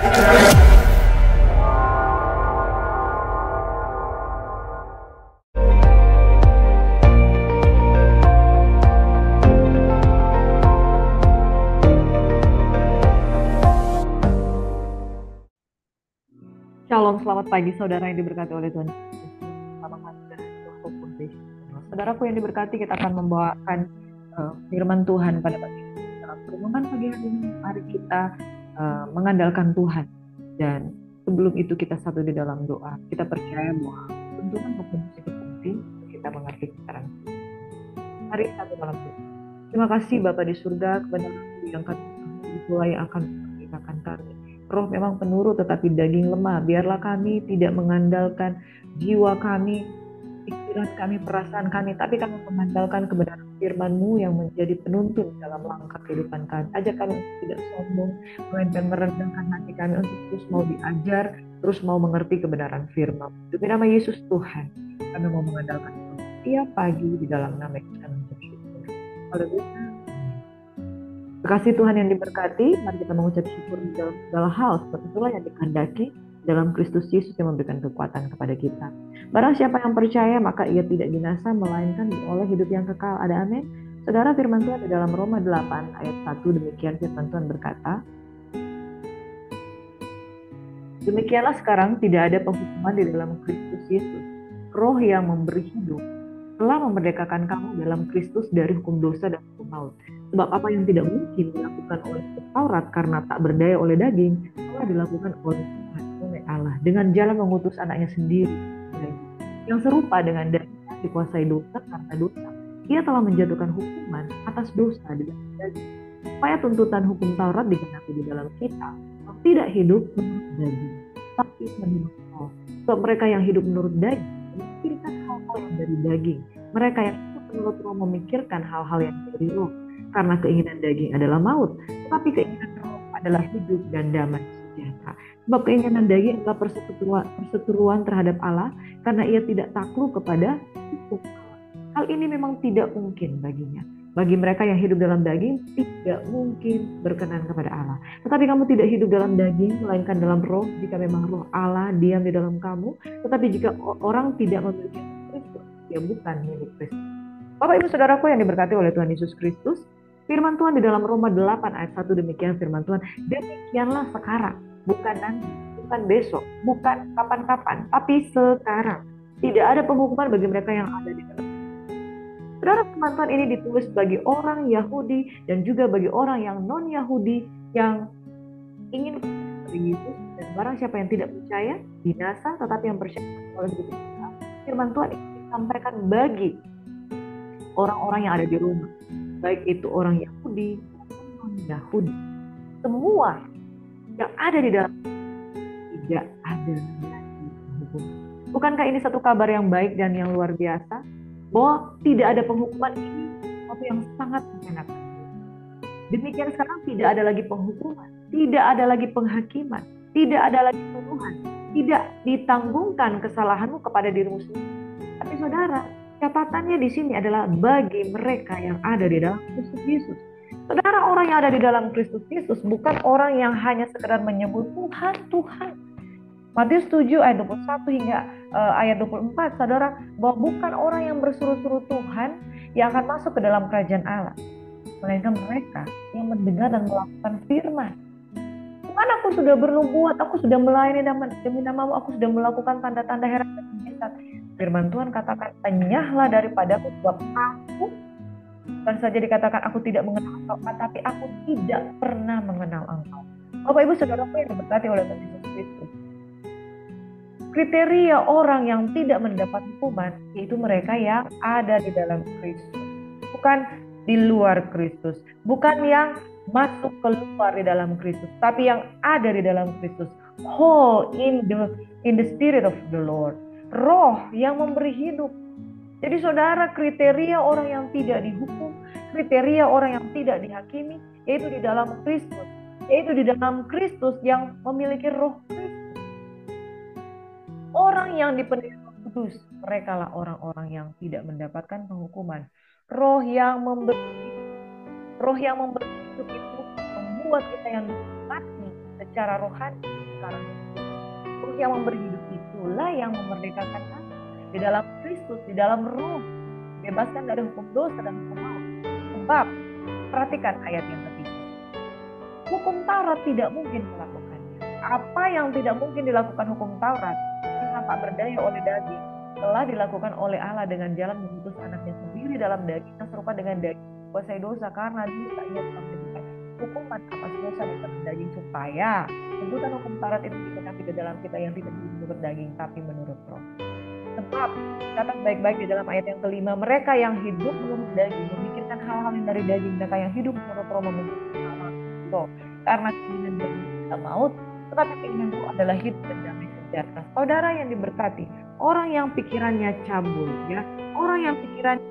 Shalom, selamat pagi saudara yang diberkati oleh Tuhan Yesus. Selamat pagi dan Hope Foundation. Saudaraku yang diberkati, kita akan membawakan firman Tuhan pada pagi ini. Dalam renungan pagi hari ini, mari kita mengandalkan Tuhan. Dan sebelum itu kita satu di dalam doa. Kita percaya bahwa tuntunan Tuhan itu penting untuk kita mengerti kebenaran. Mari satu dalam doa. Terima kasih Bapa di surga, kebenaran yang kami mulai akan memerdekakan kami. Roh memang penurut tetapi daging lemah. Biarlah kami tidak mengandalkan jiwa kami, pikiran kami, perasaan kami, tapi kami mengandalkan kebenaran firman-Mu yang menjadi penuntun dalam langkah kehidupan kami. Ajak kami untuk tidak sombong, melainkan merendahkan hati kami untuk terus mau diajar, terus mau mengerti kebenaran firman. Demi nama Yesus Tuhan, kami mau mengandalkan setiap pagi di dalam nama Yesus kami bersyukur. Haleluya. Terima kasih Tuhan yang diberkati, mari kita mengucap syukur di dalam segala hal, seperti itulah yang dikehendaki dalam Kristus Yesus yang memberikan kekuatan kepada kita. Barang siapa yang percaya, maka ia tidak binasa, melainkan beroleh hidup yang kekal. Ada amin. Saudara, firman Tuhan di dalam Roma 8 ayat 1, demikian firman Tuhan berkata, demikianlah sekarang tidak ada penghukuman di dalam Kristus Yesus. Roh yang memberi hidup telah memerdekakan kamu dalam Kristus dari hukum dosa dan hukum maut. Sebab apa yang tidak mungkin dilakukan oleh Taurat karena tak berdaya oleh daging, telah dilakukan oleh Tuhan, oleh Allah, dengan jalan mengutus anaknya sendiri, yang serupa dengan daging dikuasai dosa karena dosa. Ia telah menjatuhkan hukuman atas dosa di dalam daging, supaya tuntutan hukum Taurat digenapi di dalam kita, tidak hidup menurut daging, tapi menurut roh. Sebab mereka yang hidup menurut daging memikirkan hal-hal yang dari daging. Mereka yang hidup menurut roh memikirkan hal-hal yang dari roh. Karena keinginan daging adalah maut, tetapi keinginan roh adalah hidup dan damai sejahtera. Sebab keinginan daging adalah perseteruan terhadap Allah, karena ia tidak takluk kepada hukum Allah. Hal ini memang tidak mungkin baginya. Bagi mereka yang hidup dalam daging, tidak mungkin berkenan kepada Allah. Tetapi kamu tidak hidup dalam daging, melainkan dalam roh, jika memang roh Allah diam di dalam kamu. Tetapi jika orang tidak memiliki Kristus, dia bukan milik Kristus. Bapak Ibu Saudaraku yang diberkati oleh Tuhan Yesus Kristus, firman Tuhan di dalam Roma 8 ayat 1, demikian firman Tuhan, demikianlah sekarang, bukan nanti, bukan besok, bukan kapan-kapan, tapi sekarang. Tidak ada penghukuman bagi mereka yang ada di dalam. Saudara, firman Tuhan ini ditulis bagi orang Yahudi dan juga bagi orang yang non-Yahudi yang ingin percaya Yesus, dan barang siapa yang tidak percaya binasa, tetapi yang percaya oleh Yesus. Firman Tuhan ini disampaikan bagi orang-orang yang ada di rumah, baik itu orang Yahudi maupun non-Yahudi. Semua yang ada di dalam tidak ada lagi penghukuman. Bukankah ini satu kabar yang baik dan yang luar biasa? Bahwa tidak ada penghukuman, ini sesuatu yang sangat menyenangkan. Demikian sekarang tidak ada lagi penghukuman, tidak ada lagi penghakiman, tidak ada lagi tuduhan, tidak ditanggungkan kesalahanmu kepada dirimu sendiri. Tapi saudara, catatannya di sini adalah bagi mereka yang ada di dalam Kristus Yesus. Saudara, orang yang ada di dalam Kristus Yesus bukan orang yang hanya sekedar menyebut Tuhan, Tuhan. Matius 7 ayat 21 hingga ayat 24, saudara, bahwa bukan orang yang berseru-seru Tuhan yang akan masuk ke dalam kerajaan Allah, melainkan mereka yang mendengar dan melakukan firman. Tuhan, aku sudah bernubuat, aku sudah melayani demi namamu, aku sudah melakukan tanda-tanda heran dan mujizat. Firman Tuhan katakan, enyahlah daripadaku, sebab aku bukan saja dikatakan aku tidak mengenal engkau, tapi aku tidak pernah mengenal engkau. Bapak Ibu Saudaraku yang diberkati oleh Tuhan Yesus Kristus, kriteria orang yang tidak mendapat hukuman yaitu mereka yang ada di dalam Kristus, bukan di luar Kristus, bukan yang masuk keluar di dalam Kristus, tapi yang ada di dalam Kristus. Whole in the spirit of the Lord. Roh yang memberi hidup. Jadi saudara, kriteria orang yang tidak dihukum, kriteria orang yang tidak dihakimi, yaitu di dalam Kristus, yaitu di dalam Kristus yang memiliki roh Kristus. Orang yang dipenuhi Roh Kudus, mereka lah orang-orang yang tidak mendapatkan penghukuman. Roh yang memberi hidup itu membuat kita yang mati secara rohani sekarang. Roh yang memberi hidup itulah yang memerdekakan kita di dalam Kristus, di dalam Roh, bebaskan dari hukum dosa dan hukum maut. Sebab perhatikan ayat yang ketiga. Hukum Taurat tidak mungkin melakukannya. Apa yang tidak mungkin dilakukan hukum Taurat, yang nampak berdaya oleh daging, telah dilakukan oleh Allah dengan jalan mengutus anaknya sendiri dalam daging yang serupa dengan daging kuasai dosa, karena dosa ia telah memberikan hukuman atas dosa di dalam daging, supaya tuntutan hukum Taurat itu digenapi ke dalam kita yang tidak menurut daging tapi menurut Roh. Sebab catat baik-baik di dalam ayat yang kelima, mereka yang hidup menurut daging memikirkan hal-hal yang dari daging, mereka yang hidup menurut Roh memikirkan hal-hal Roh, karena keinginan daging tidak maut, tetapi keinginan Roh adalah hidup dan damai sejahtera. Saudara yang diberkati, orang yang pikirannya cabul, ya, orang yang pikirannya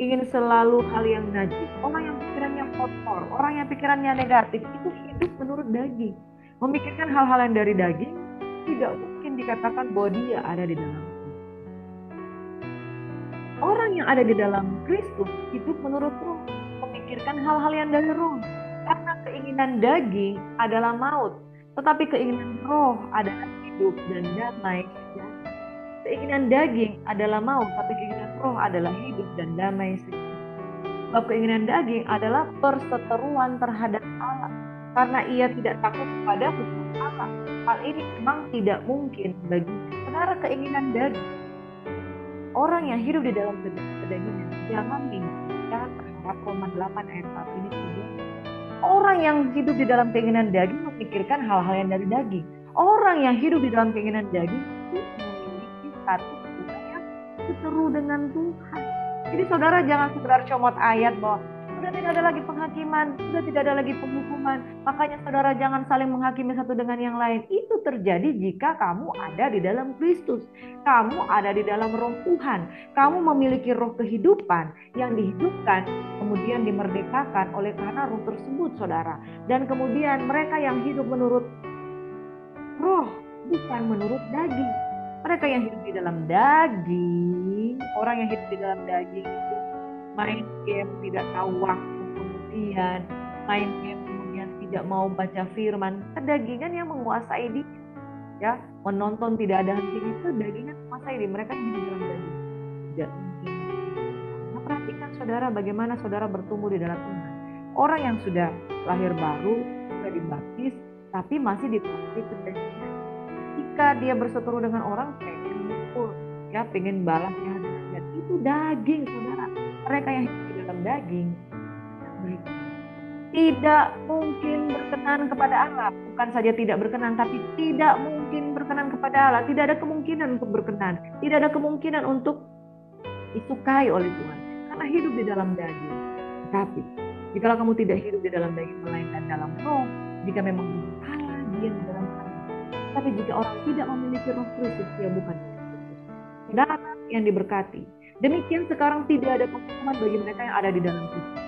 ingin selalu hal yang najis, orang yang pikirannya kotor, orang yang pikirannya negatif, itu hidup menurut daging. Memikirkan hal-hal yang dari daging, tidak mungkin dikatakan bahwa dia ada di dalam. Orang yang ada di dalam Kristus hidup menurut Roh, memikirkan hal-hal yang dari Roh. Karena keinginan daging adalah maut, tetapi keinginan Roh adalah hidup dan damai. Keinginan daging adalah maut, tapi keinginan Roh adalah hidup dan damai. Sebab keinginan daging adalah perseteruan terhadap Allah, karena ia tidak takut kepada hukum Allah. Hal ini memang tidak mungkin bagi saudara. Keinginan daging, orang yang hidup di dalam kedagingan, jangan berharap Roma 8 ayat 1 ini juga. Orang yang hidup di dalam keinginan daging memikirkan hal-hal yang dari daging. Orang yang hidup di dalam keinginan daging itu memiliki satu hubungan yang seteru dengan Tuhan. Jadi saudara jangan sekedar comot ayat bahwa sudah tidak ada lagi penghakiman, sudah tidak ada lagi penghukuman. Makanya saudara jangan saling menghakimi satu dengan yang lain. Itu terjadi jika kamu ada di dalam Kristus. Kamu ada di dalam Roh Tuhan. Kamu memiliki roh kehidupan yang dihidupkan, kemudian dimerdekakan oleh karena roh tersebut, saudara. Dan kemudian mereka yang hidup menurut Roh, bukan menurut daging. Mereka yang hidup di dalam daging, orang yang hidup di dalam daging itu main game, tidak tahu waktu, kemudian main game, kemudian tidak mau baca firman. Kedagingan yang menguasai dia, ya, menonton tidak ada henti, itu dagingan menguasai dia. Mereka yang hidup di dalam daging tidak mungkin. Nah, perhatikan saudara bagaimana saudara bertumbuh di dalam iman. Orang yang sudah lahir baru, sudah dibaptis, tapi masih ditaati kedagingan. Jika dia berseteru dengan orang, pengen mukul, ya, pengen balas, ya, itu daging, saudara. Mereka yang hidup di dalam daging tidak mungkin berkenan kepada Allah. Bukan saja tidak berkenan, tapi tidak mungkin berkenan kepada Allah. Tidak ada kemungkinan untuk berkenan. Tidak ada kemungkinan untuk disukai oleh Tuhan, karena hidup di dalam daging. Tapi jika kamu tidak hidup di dalam daging, melainkan dalam Roh, jika memang Allah diam di dalam hati. Tapi jika orang tidak memiliki Roh Kristus, dia bukan Kristus. Saudara yang diberkati, demikian sekarang tidak ada penghukuman bagi mereka yang ada di dalam Kristus.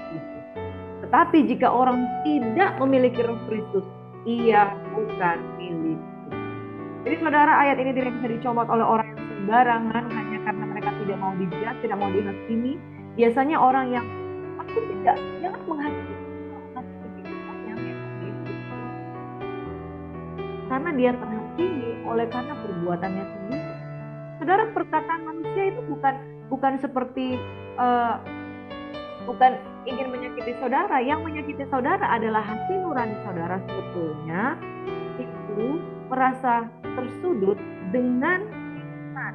Tetapi jika orang tidak memiliki Roh Kristus, ia bukan milik Kristus. Jadi saudara, ayat ini tidak bisa dicomot oleh orang yang sembarangan hanya karena mereka tidak mau dijudge, tidak mau dihakimi. Biasanya orang yang aku tidak, jangan menghakimi. Karena dia terhakimi oleh karena perbuatannya sendiri. Saudara, perkataan manusia itu bukan seperti bukan ingin menyakiti saudara. Yang menyakiti saudara adalah hati nurani saudara sebetulnya itu merasa tersudut dengan iman.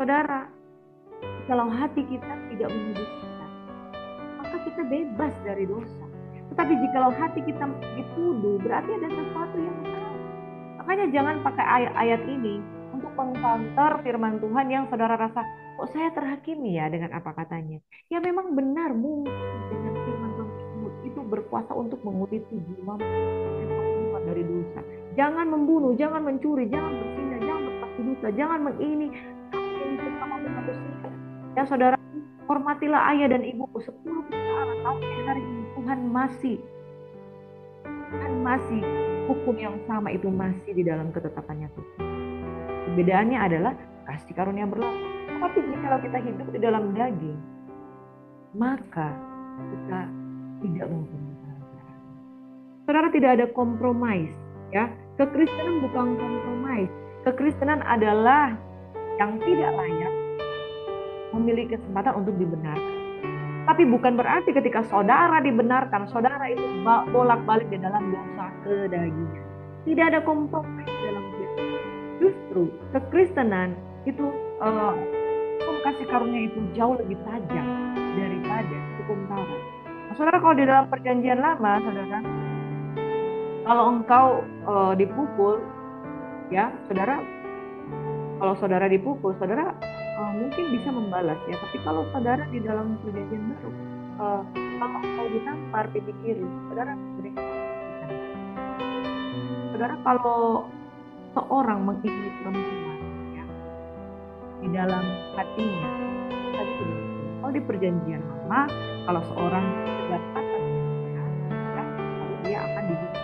Saudara, kalau hati kita tidak menuduh kita, maka kita bebas dari dosa. Tetapi jikalau hati kita dituduh, berarti ada sesuatu yang salah. Makanya jangan pakai ayat ini untuk mengcounter firman Tuhan yang saudara rasa, kok saya terhakimi ya dengan apa katanya. Ya memang benar, mungkin dengan firman Tuhan tersebut itu berkuasa untuk menguliti jiwa dari dosa. Jangan membunuh, jangan mencuri, jangan berzina, jangan berpasti dosa, jangan mengini, sama manusia. Ya saudara, hormatilah ayah dan ibuku. 10 tahun hari ini Tuhan masih hukum yang sama itu masih di dalam ketetapannya Tuhan. Perbedaannya adalah kasih karunia berlaku. Tapi jika kita hidup di dalam daging, maka kita tidak mempunyai. Saudara, tidak ada kompromis, ya. Kekristenan bukan kompromis. Kekristenan adalah yang tidak layak memiliki kesempatan untuk dibenarkan. Tapi bukan berarti ketika saudara dibenarkan, saudara itu bolak-balik di dalam dosa kedagingan. Tidak ada kompromi dalam Kristus. Justru kekristenan itu hukum kasih karunia itu jauh lebih tajam daripada hukum Taurat. Nah, saudara, kalau di dalam perjanjian lama, saudara, kalau engkau dipukul, ya, saudara, kalau saudara dipukul, saudara mungkin bisa membalas, ya. Tapi kalau saudara di dalam perjanjian baru, kalau engkau ditampar pipi kiri, saudara berikan. Saudara, kalau seorang mengingini perempuan, ya, di dalam hatinya, tadi sudah. Kalau di perjanjian lama, kalau seorang kedapatan, ya, lalu dia akan dihukum.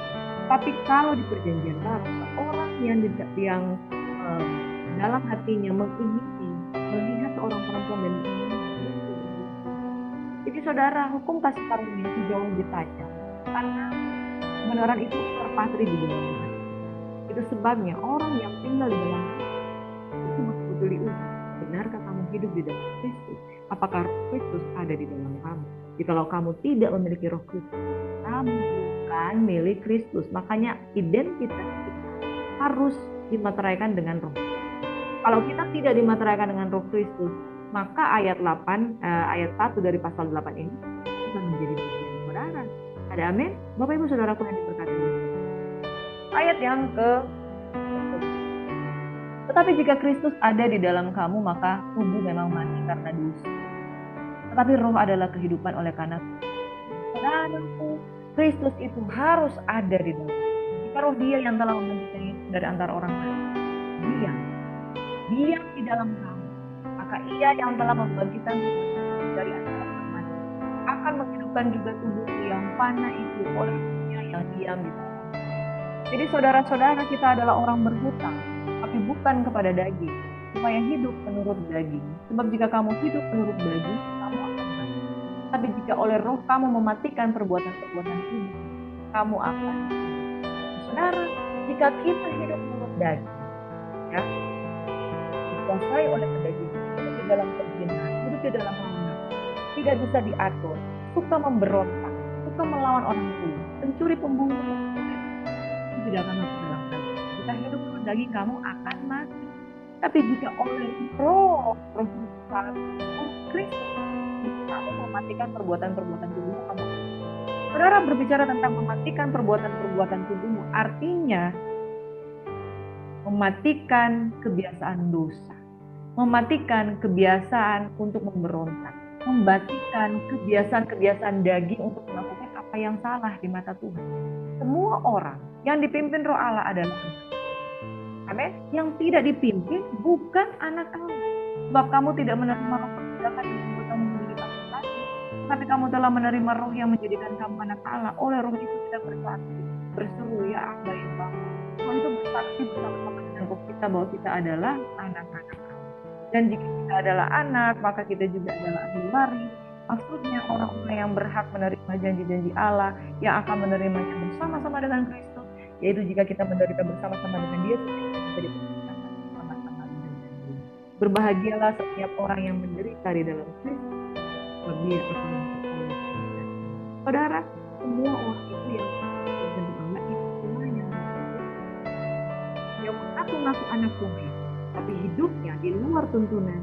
Tapi kalau di perjanjian baru, seorang yang dalam hatinya mengingini, melihat seorang perempuan dan mengingini. Jadi saudara, hukum kasih karunia itu jauh lebih tajam karena kebenaran itu terpatri di dalam hati. Itu sebabnya orang yang tinggal di dalam itu betul-betul diuji. Benarkah kamu hidup di dalam Kristus? Apakah Roh Kristus ada di dalam kamu? Jikalau kamu tidak memiliki Roh Kristus, kamu bukan milik Kristus. Makanya identitas kita harus dimateraikan dengan Roh. Kalau kita tidak dimateraikan dengan Roh Kristus, maka ayat 8, ayat 1 dari pasal 8 ini bisa menjadi bagian kebenaran. Ada amin? Bapak Ibu Saudaraku yang diberkati. Ayat yang tetapi jika Kristus ada di dalam kamu, maka tubuh memang mati karena dosa. Tetapi roh adalah kehidupan oleh karena Saudaraku, Kristus itu harus ada di dalam. Jika roh Dia yang telah membentuknya dari antara orang lain, Dia di dalam kamu, maka Ia yang telah membangkitkan dari antara orang mati akan menghidupkan juga tubuh yang fana itu oleh Dia yang diam di dalam. Jadi saudara-saudara, kita adalah orang berhutang, tapi bukan kepada daging, supaya hidup menurut daging. Sebab jika kamu hidup menurut daging, kamu akan mati. Tapi jika oleh roh kamu mematikan perbuatan-perbuatan tubuh, kamu akan hidup. Saudara, jika kita hidup menurut daging, ya, dikuasai oleh kedagingan, hidup di dalam kezinaan, hidup di dalam hawa nafsu, tidak bisa diatur, suka memberontak, suka melawan orang tua, pencuri, pembunuh, tidak akan masuk dalam daging. Jika hidup menurut daging, kamu akan mati. Tapi jika oleh roh Kristus, kamu mematikan perbuatan-perbuatan tubuhmu, kamu. Saudara, berbicara tentang mematikan perbuatan-perbuatan tubuhmu, artinya mematikan kebiasaan dosa, mematikan kebiasaan untuk memberontak, mematikan kebiasaan-kebiasaan daging untuk melakukan apa yang salah di mata Tuhan. Semua orang yang dipimpin Roh Allah adalah anak. Amin. Yang tidak dipimpin bukan anak Allah. Sebab kamu tidak menerima roh perbudakan yang membuat kamu menjadi takut lagi, tapi kamu telah menerima roh yang menjadikan kamu anak Allah. Oleh roh itu kita bersaksi, berseru, ya Aba ya Bapa. Roh itu bersaksi bersama-sama dengan roh kita bahwa kita adalah anak-anak Allah. Dan jika kita adalah anak, maka kita juga adalah ahli waris. Maksudnya orang-orang yang berhak menerima janji-janji Allah, yang akan menerimanya bersama-sama dengan Kristus, yaitu jika kita menderita bersama-sama dengan Dia, menjadi bersama-sama dengan Dia. Berbahagialah setiap orang yang menderita di dalam Kristus, sebab Dia akan memperoleh. Saudara, semua orang itu yang menjadi anak itu semuanya yang mengaku-ngaku anak Tuhan, tapi hidupnya di luar tuntunan.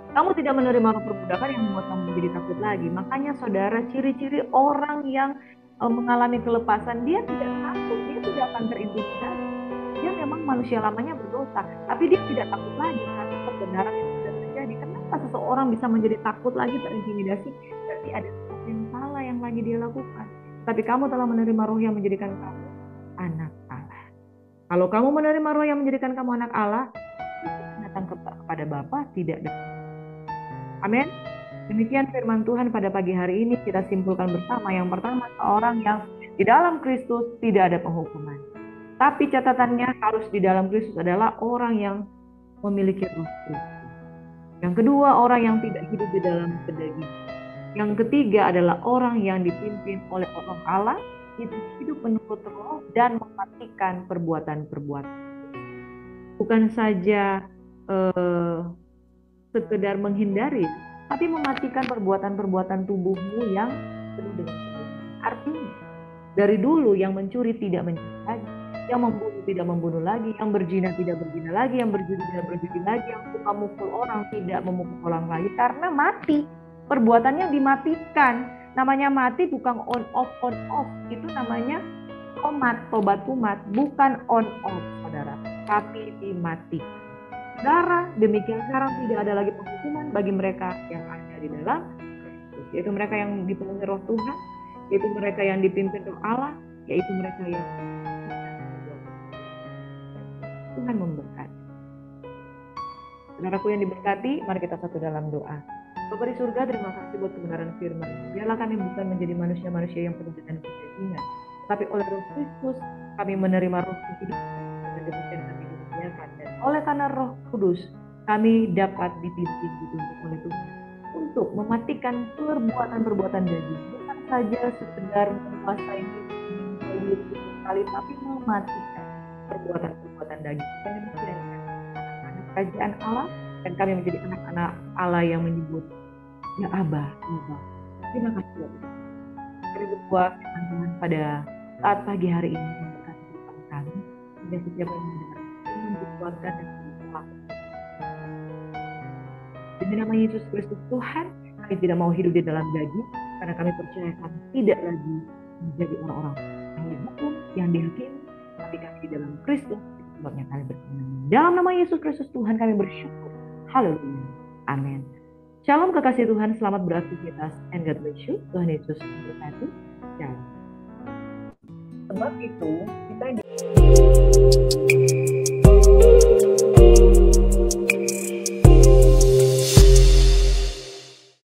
Kamu tidak menerima roh perbudakan yang membuat kamu menjadi takut lagi. Makanya saudara, ciri-ciri orang yang mengalami kelepasan, dia tidak takut, dia tidak akan terintimidasi. Dia memang manusia lamanya berdosa, tapi dia tidak takut lagi karena kebenaran yang sudah terjadi. Kenapa seseorang bisa menjadi takut lagi, terintimidasi? Berarti ada sesuatu yang salah yang lagi dia lakukan. Tapi kamu telah menerima roh yang menjadikan kamu anak Allah. Kalau kamu menerima roh yang menjadikan kamu anak Allah, datang kepada Bapa tidak datang. Amin. Demikian firman Tuhan pada pagi hari ini, kita simpulkan bersama. Yang pertama, seorang yang di dalam Kristus tidak ada penghukuman. Tapi catatannya harus di dalam Kristus adalah orang yang memiliki roh Kristus. Yang kedua, orang yang tidak hidup di dalam kedagingan. Yang ketiga adalah orang yang dipimpin oleh Roh Allah, itu hidup menurut Roh dan mematikan perbuatan-perbuatan. Bukan saja sekedar menghindari, tapi mematikan perbuatan-perbuatan tubuhmu yang penuh dengan kebodohan. Artinya, dari dulu yang mencuri tidak mencuri lagi, yang membunuh tidak membunuh lagi, yang berzina tidak berzina lagi, yang berjudi tidak berjudi lagi, yang suka mukul orang tidak memukul orang lagi, karena mati. Perbuatannya dimatikan. Namanya mati bukan on off. Itu namanya tobat tumat, bukan on off, saudara, tapi dimatikan. Saudara, demikian sekarang tidak ada lagi penghukuman bagi mereka yang ada di dalam Kristus, yaitu mereka yang dipenuhi Roh Tuhan, yaitu mereka yang dipimpin Roh Allah, yaitu mereka yang Tuhan memberkati. Saudaraku yang diberkati, mari kita satu dalam doa. Bapa di surga, terima kasih buat kebenaran firman. Biarlah kami bukan menjadi manusia-manusia yang penuh dengan kepentingan, tapi oleh Roh Kristus kami menerima Roh Kudus dan demikian kami dimuliakan. Dan oleh karena Roh Kudus kami dapat dipimpin dituntut oleh Tuhan untuk mematikan perbuatan-perbuatan daging, bukan saja sekedar menguasai sekali, tapi mematikan perbuatan-perbuatan daging. Kami menjadi anak-anak kerajaan Allah, dan kami menjadi anak-anak Allah yang menyebut ya Abah, Abah. Terima kasih Bapak. Kami berdoa Tuhan pada saat pagi hari ini memberkati kehidupan kami, dan setiap yang mendengar dikuatkan dan dikuatkan. Demi nama Yesus Kristus Tuhan, kami tidak mau hidup di dalam daging, karena kami percaya kami tidak lagi menjadi orang-orang yang dihukum, yang dihakimi, tapi kami di dalam Kristus. Sebabnya kami berkenan. Dalam nama Yesus Kristus Tuhan kami bersyukur. Haleluya. Amin. Shalom kekasih Tuhan, selamat beraktivitas and God bless you. Tuhan Yesus memberkati. Shalom. Sebab itu kita